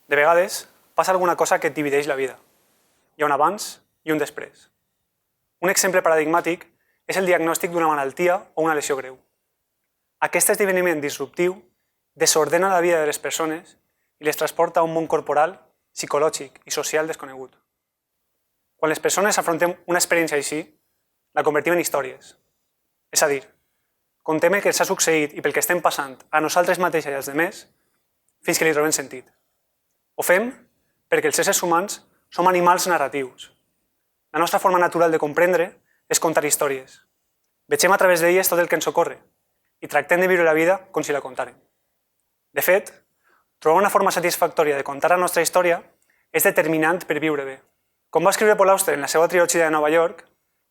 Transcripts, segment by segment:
De vegades, passa alguna cosa que et divideix la vida. Hi ha un abans i un després. Un exemple paradigmàtic és el diagnòstic d'una malaltia o una lesió greu. Aquest esdeveniment disruptiu desordena la vida de les persones i les transporta a un món corporal, psicològic i social desconegut. Quan les persones afrontem una experiència així, la convertim en històries. És a dir, contem el que ens ha succeït i pel que estem passant a nosaltres mateixes i als demés fins que li trobem sentit. Ho fem perquè els éssers humans som animals narratius. La nostra forma natural de comprendre és contar històries. Vegem a través d'elles tot el que ens ocorre i tractem de viure la vida com si la contàrem. De fet, trobar una forma satisfactòria de contar la nostra història és determinant per viure bé. Com va escriure Paul Auster en la seva trilogia de Nova York,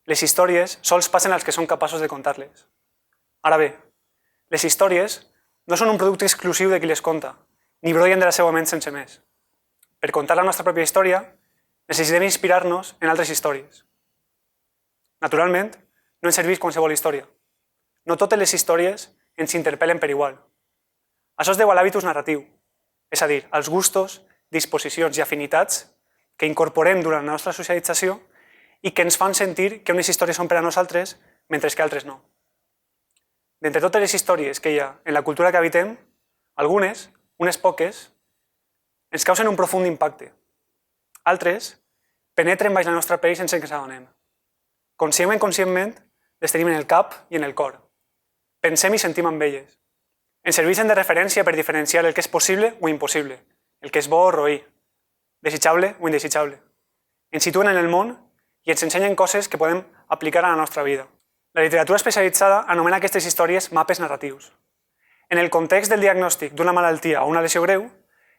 les històries sols passen als que són capaços de contar-les. Ara bé, les històries no són un producte exclusiu de qui les conta, ni brollen de la seva ment sense més. Per contar la nostra pròpia història, necessitem inspirar-nos en altres històries. Naturalment, no ens serveix qualsevol història. No totes les històries ens interpel·len per igual. Això es deu a l'hàbitus narratiu, és a dir, als gustos, disposicions i afinitats que incorporem durant la nostra socialització i que ens fan sentir que unes històries són per a nosaltres mentre que altres no. D'entre totes les històries que hi ha en la cultura que habitem, algunes, unes poques, ens causen un profund impacte. Altres penetren baix la nostra pell sense que ens adonem. Conscient o inconscientment les tenim en el cap i en el cor. Pensem i sentim amb elles. Ens serveixen de referència per diferenciar el que és possible o impossible, el que és bo o roí, desitjable o indesitjable. Ens situen en el món i ens ensenyen coses que podem aplicar a la nostra vida. La literatura especialitzada anomena aquestes històries mapes narratius. En el context del diagnòstic d'una malaltia o una lesió greu,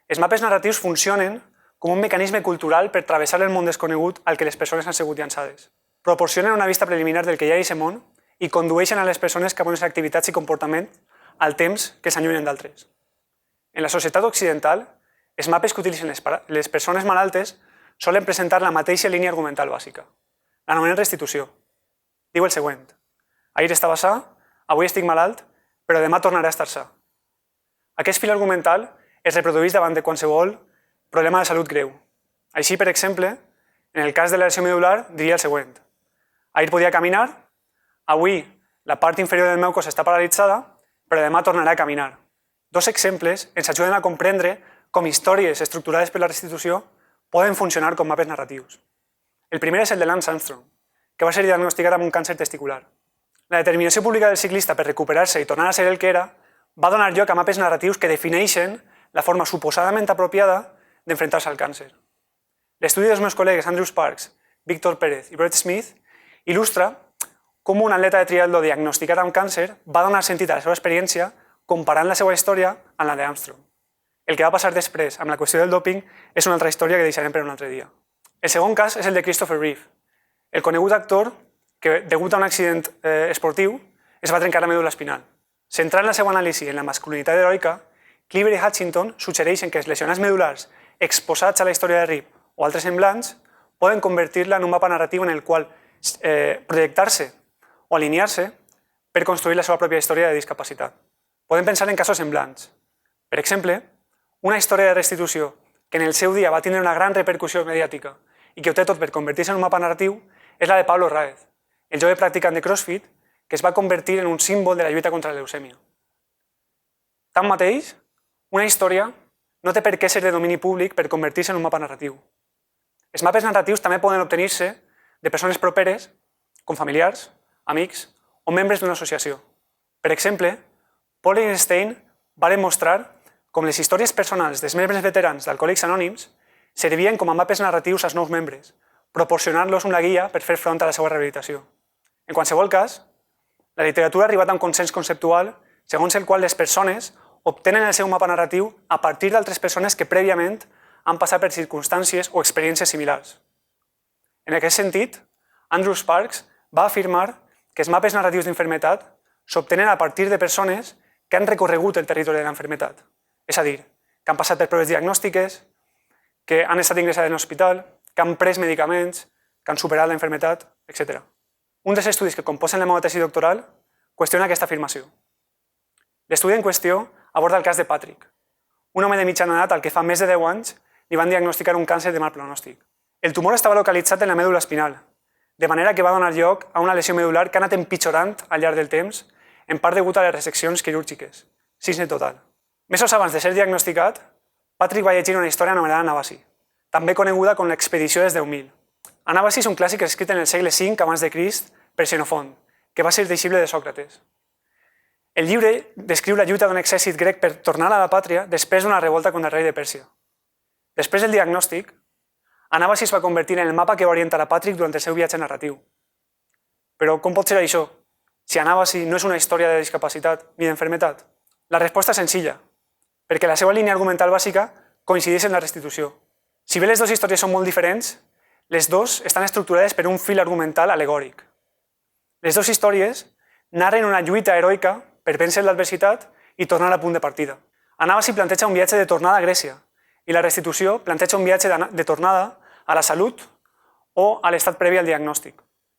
els mapes narratius funcionen com un mecanisme cultural per travessar el món desconegut al que les persones han sigut llançades. Proporcionen una vista preliminar del que hi ha a aquest món i condueixen a les persones cap a unes activitats i comportaments al temps que s'allunyen d'altres. En la societat occidental, els mapes que utilitzen les persones malaltes solen presentar la mateixa línia argumental bàsica. L'anomenen restitució. Diu el següent: ahir estava sa, avui estic malalt, però demà tornaré a estar sa. Aquest fil argumental es reprodueix davant de qualsevol problema de salut greu. Així, per exemple, en el cas de la lesió medular, diria el següent: ahir podia caminar, avui la part inferior del meu cos està paralitzada, però demà tornaré a caminar. Dos exemples ens ajuden a comprendre com històries estructurades per la restitució poden funcionar com mapes narratius. El primer és el de Lance Armstrong, que va ser diagnosticat amb un càncer testicular. La determinació pública del ciclista per recuperar-se i tornar a ser el que era va donar lloc a mapes narratius que defineixen la forma suposadament apropiada d'enfrontar-se al càncer. L'estudi dels meus col·legues Andrew Sparks, Víctor Pérez i Brett Smith il·lustra com un atleta de triatló diagnosticat amb càncer va donar sentit a la seva experiència comparant la seva història amb la d'Armstrong. El que va passar després amb la qüestió del dòping és una altra història que deixarem per un altre dia. El segon cas és el de Christopher Reeve, el conegut actor que, degut a un accident esportiu, es va trencar la medul·la espinal. Centrant la seva anàlisi en la masculinitat heroica, Cleaver i Hutchinson suggereixen que els lesionats medulars exposats a la història de Reeve o altres semblants poden convertir-la en un mapa narratiu en el qual projectar-se o alinear-se per construir la seva pròpia història de discapacitat. Podem pensar en casos semblants. Per exemple, una història de restitució que en el seu dia va tindre una gran repercussió mediàtica i que ho té tot per convertir-se en un mapa narratiu és la de Pablo Raez, el jove practicant de CrossFit que es va convertir en un símbol de la lluita contra la leucèmia. Tanmateix, una història no té per què ser de domini públic per convertir-se en un mapa narratiu. Els mapes narratius també poden obtenir-se de persones properes, com familiars, amics o membres d'una associació. Per exemple, Paul Einstein va demostrar com les històries personals dels membres veterans d'Alcohòlics Anònims servien com a mapes narratius als nous membres, proporcionant-los una guia per fer front a la seva rehabilitació. En qualsevol cas, la literatura ha arribat a un consens conceptual segons el qual les persones obtenen el seu mapa narratiu a partir d'altres persones que prèviament han passat per circumstàncies o experiències similars. En aquest sentit, Andrew Sparks va afirmar que els mapes narratius d'infermetat s'obtenen a partir de persones que han recorregut el territori de l'enfermetat, és a dir, que han passat per proves diagnòstiques, que han estat ingressades en l'hospital, que han pres medicaments, que han superat la enfermetat, etc. Un dels estudis que composen la meva tesi doctoral qüestiona aquesta afirmació. L'estudi en qüestió aborda el cas de Patrick, un home de mitjana edat al que fa més de 10 anys li van diagnosticar un càncer de mal pronòstic. El tumor estava localitzat en la mèdula espinal, de manera que va donar lloc a una lesió medular que ha anat empitjorant al llarg del temps, en part degut a les reseccions quirúrgiques, 6 en total. Mesos abans de ser diagnosticat, Patrick va llegir una història anomenada Anàbasi, també coneguda com l'expedició dels 10.000. Anàbasi és un clàssic escrit en el segle V a.C. per Xenofont, que va ser deixible de Sòcrates. El llibre descriu la lluita d'un exèrcit grec per tornar a la pàtria després d'una revolta contra el rei de Pèrsia. Després del diagnòstic, Anàbasi es va convertir en el mapa que va orientar a Patrick durant el seu viatge narratiu. Però com pot ser això, si Anàbasi no és una història de discapacitat ni d'enfermetat? La resposta és senzilla, perquè la seva línia argumental bàsica coincideix en la restitució. Si bé les dues històries són molt diferents, les dues estan estructurades per un fil argumental alegòric. Les dues històries narren una lluita heroica per vèncer l'adversitat i tornar a punt de partida. Anàbasi planteja un viatge de tornada a Grècia i la restitució planteja un viatge de tornada a la salut o a l'estat previ al diagnòstic.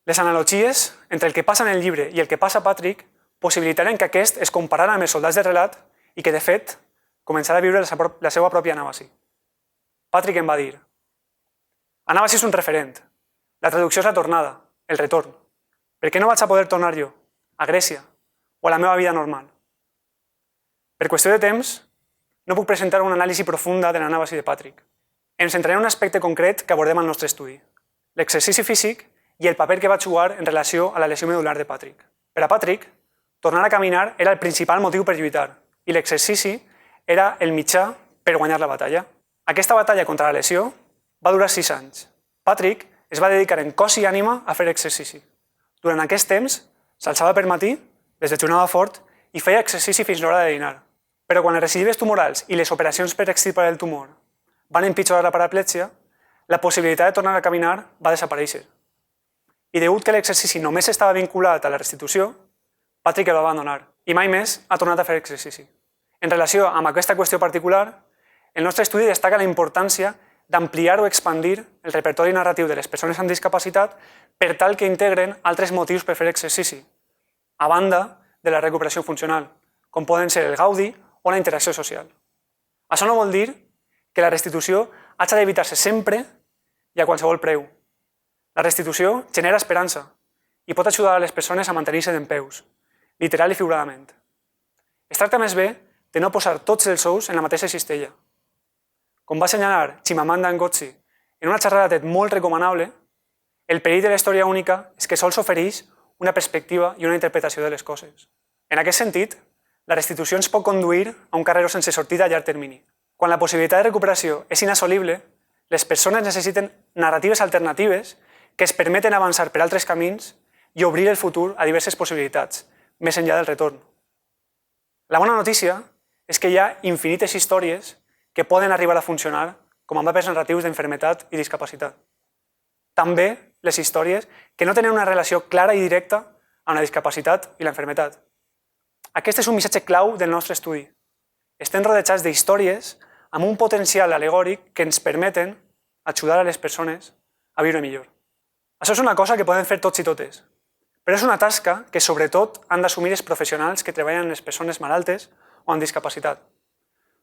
Les analogies entre el que passa en el llibre i el que passa a Patrick possibilitaren que aquest es comparara amb els soldats de relat i que, de fet, començara a viure la seva pròpia Anàbasi. Patrick em va dir: Anàbasi és un referent. La traducció és la tornada, el retorn. Per què no vaig a poder tornar jo? A Grècia o a la meva vida normal? Per qüestió de temps, no puc presentar una anàlisi profunda de l'Anàbasi de Patrick. Em centraré en un aspecte concret que abordem al nostre estudi, l'exercici físic i el paper que va jugar en relació a la lesió medular de Patrick. Per a Patrick, tornar a caminar era el principal motiu per lluitar i l'exercici era el mitjà per guanyar la batalla. Aquesta batalla contra la lesió va durar 6 anys. Patrick es va dedicar en cos i ànima a fer exercici. Durant aquest temps, s'alçava per matí, desdejunava fort i feia exercici fins l'hora de dinar. Però quan les recidives tumorals i les operacions per extirpar el tumor van empitjorar la paraplèxia, la possibilitat de tornar a caminar va desaparèixer. I degut que l'exercici només estava vinculat a la restitució, Patrick el va abandonar i mai més ha tornat a fer exercici. En relació amb aquesta qüestió particular, el nostre estudi destaca la importància d'ampliar o expandir el repertori narratiu de les persones amb discapacitat per tal que integren altres motius per fer exercici, a banda de la recuperació funcional, com poden ser el gaudi o la interacció social. Això no vol dir que la restitució hagi d'evitar-se sempre i a qualsevol preu. La restitució genera esperança i pot ajudar a les persones a mantenir-se dempeus, literal i figuradament. Es tracta més bé de no posar tots els ous en la mateixa cistella. Com va assenyalar Chimamanda Ngozi en una xerrada TED molt recomanable, el perill de la història única és que sols ofereix una perspectiva i una interpretació de les coses. En aquest sentit, la restitució ens pot conduir a un carreró sense sortida a llarg termini. Quan la possibilitat de recuperació és inassolible, les persones necessiten narratives alternatives que es permeten avançar per altres camins i obrir el futur a diverses possibilitats, més enllà del retorn. La bona notícia és que hi ha infinites històries que poden arribar a funcionar com a mapes narratius d'enfermetat i discapacitat. També les històries que no tenen una relació clara i directa amb la discapacitat i l'enfermetat. Aquest és un missatge clau del nostre estudi. Estem rodejats d'històries amb un potencial alegòric que ens permeten ajudar a les persones a viure millor. Això és una cosa que poden fer tots i totes, però és una tasca que sobretot han d'assumir els professionals que treballen amb les persones malaltes o amb discapacitat.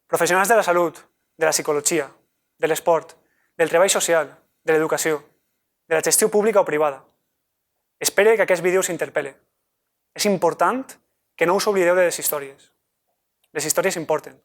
Professionals de la salut, de la psicologia, de l'esport, del treball social, de l'educació, de la gestió pública o privada. Espero que aquest vídeo us interpel·li. És important que no us oblideu de les històries. Les històries importen.